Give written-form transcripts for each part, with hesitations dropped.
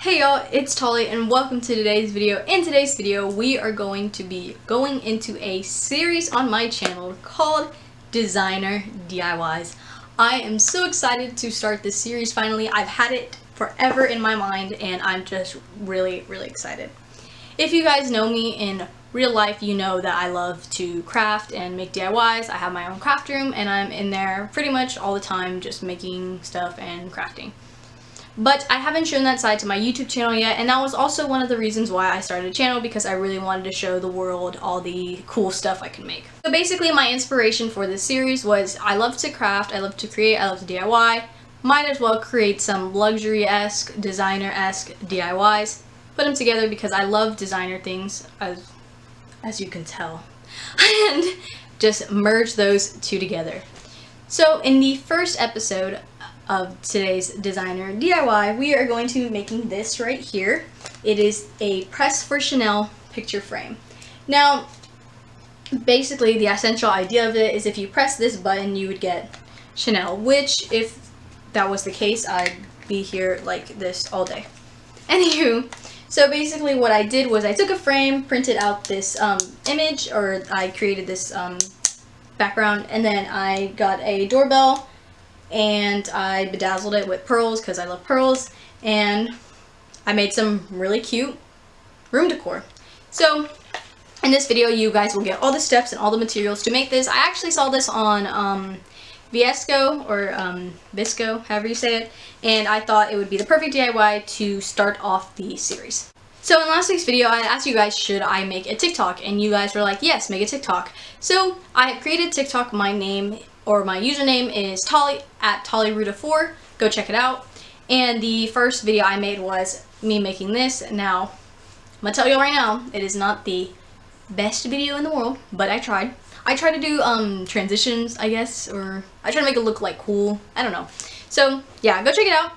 Hey y'all, it's Tali and welcome to today's video. In today's video, we are going to be going into a series on my channel called Designer DIYs. I am so excited to start this series finally. I've had it forever in my mind and I'm just really excited. If you guys know me in real life, you know that I love to craft and make DIYs. I have my own craft room and I'm in there pretty much all the time just making stuff and crafting. But I haven't shown that side to my YouTube channel yet, and that was also one of the reasons why I started a channel, because I really wanted to show the world all the cool stuff I can make. So basically my inspiration for this series was I love to craft, I love to create, I love to DIY. Might as well create some luxury-esque, designer-esque DIYs. Put them together because I love designer things, as you can tell. And just merge those two together. So in the first episode of today's designer DIY, we are going to be making this right here. It is a press for Chanel picture frame. Now, basically the essential idea of it is if you press this button, you would get Chanel, which if that was the case, I'd be here like this all day. Anywho, so basically what I did was I took a frame, printed out this image, or I created this background, and then I got a doorbell and I bedazzled it with pearls because I love pearls, and I made some really cute room decor. So in this video you guys will get all the steps and all the materials to make this. I actually saw this on Viesco or Visco, however you say it, and I thought it would be the perfect DIY to start off the series. So in last week's video, I asked you guys, should I make a TikTok? And you guys were like, yes, make a TikTok. So I have created TikTok. My name, or my username, is Tali, at TaliRuta4. Go check it out. And the first video I made was me making this. Now, I'm gonna tell you right now, it is not the best video in the world, but I tried. I try to do transitions, I guess, or I try to make it look like cool. I don't know. So yeah, go check it out.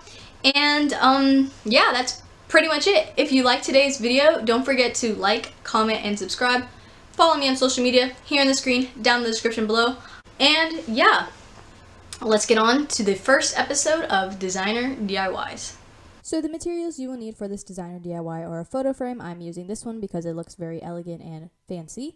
And yeah, that's pretty much it. If you liked today's video, don't forget to like, comment, and subscribe. Follow me on social media here on the screen, down in the description below. And yeah, let's get on to the first episode of Designer DIYs. So the materials you will need for this designer DIY are a photo frame. I'm using this one because it looks very elegant and fancy.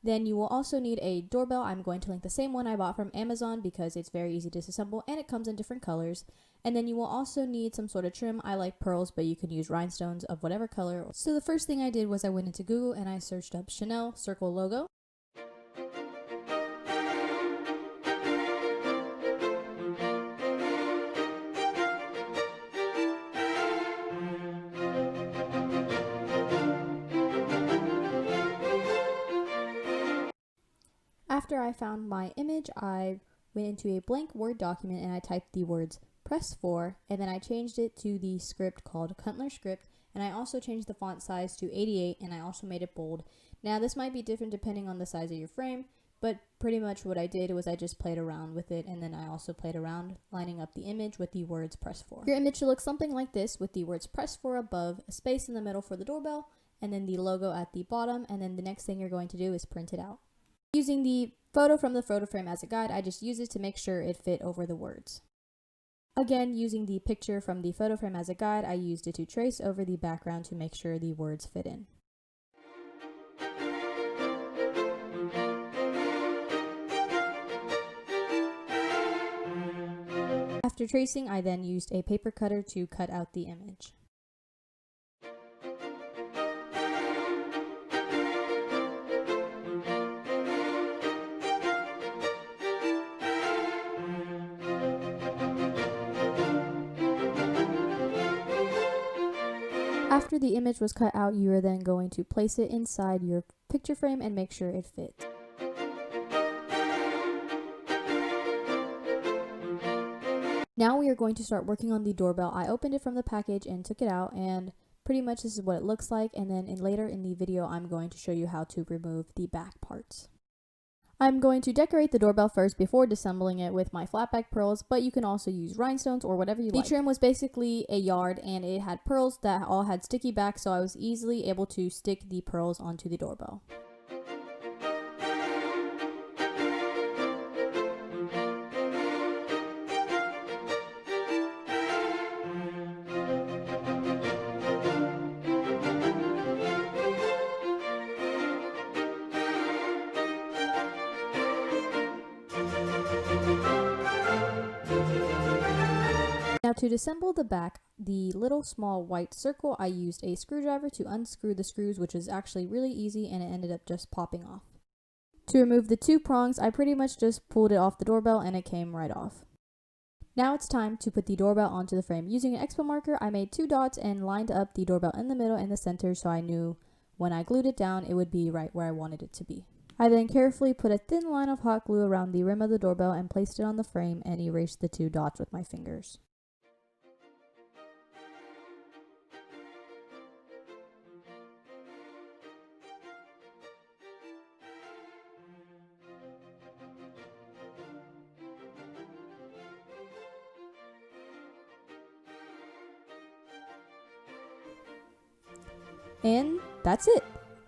Then you will also need a doorbell. I'm going to link the same one I bought from Amazon because it's very easy to disassemble and it comes in different colors. And then you will also need some sort of trim. I like pearls, but you can use rhinestones of whatever color. So the first thing I did was I went into Google and I searched up Chanel circle logo. After I found my image, I went into a blank Word document and I typed the words press for, and then I changed it to the script called Cutler script, and I also changed the font size to 88, and I also made it bold. Now this might be different depending on the size of your frame, but pretty much what I did was I just played around with it, and then I also played around lining up the image with the words press for. Your image should look something like this, with the words press for above, a space in the middle for the doorbell, and then the logo at the bottom, and then the next thing you're going to do is print it out. Using the photo from the photo frame as a guide, I just used it to make sure it fit over the words. Again, using the picture from the photo frame as a guide, I used it to trace over the background to make sure the words fit in. After tracing, I then used a paper cutter to cut out the image. After the image was cut out, you are then going to place it inside your picture frame and make sure it fits. Now we are going to start working on the doorbell. I opened it from the package and took it out, and pretty much this is what it looks like, and then later in the video I'm going to show you how to remove the back parts. I'm going to decorate the doorbell first before disassembling it with my flatback pearls, but you can also use rhinestones or whatever you like. The trim was basically a yard and it had pearls that all had sticky back, so I was easily able to stick the pearls onto the doorbell. to disassemble the back, the little small white circle, I used a screwdriver to unscrew the screws, which was actually really easy and it ended up just popping off. To remove the 2 prongs, I pretty much just pulled it off the doorbell and it came right off. Now it's time to put the doorbell onto the frame. Using an Expo marker, I made 2 dots and lined up the doorbell in the middle and the center so I knew when I glued it down it would be right where I wanted it to be. I then carefully put a thin line of hot glue around the rim of the doorbell and placed it on the frame and erased the 2 dots with my fingers. And that's it!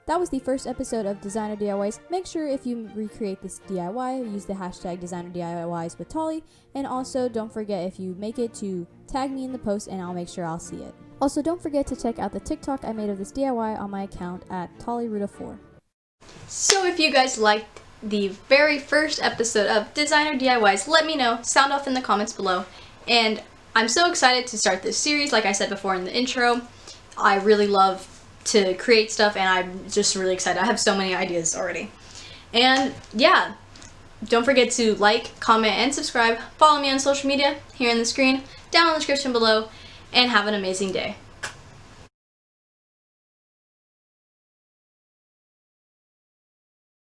That was the first episode of Designer DIYs. Make sure if you recreate this DIY, use the hashtag Designer DIYs with Tali. And also don't forget, if you make it, to tag me in the post and I'll make sure I'll see it. Also don't forget to check out the TikTok I made of this DIY on my account at TaliRuta4. So if you guys liked the very first episode of Designer DIYs, let me know, sound off in the comments below. And I'm so excited to start this series. Like I said before in the intro, I really love to create stuff and I'm just really excited. I have so many ideas already. And yeah, don't forget to like, comment, and subscribe. Follow me on social media here on the screen, down in the description below, and have an amazing day.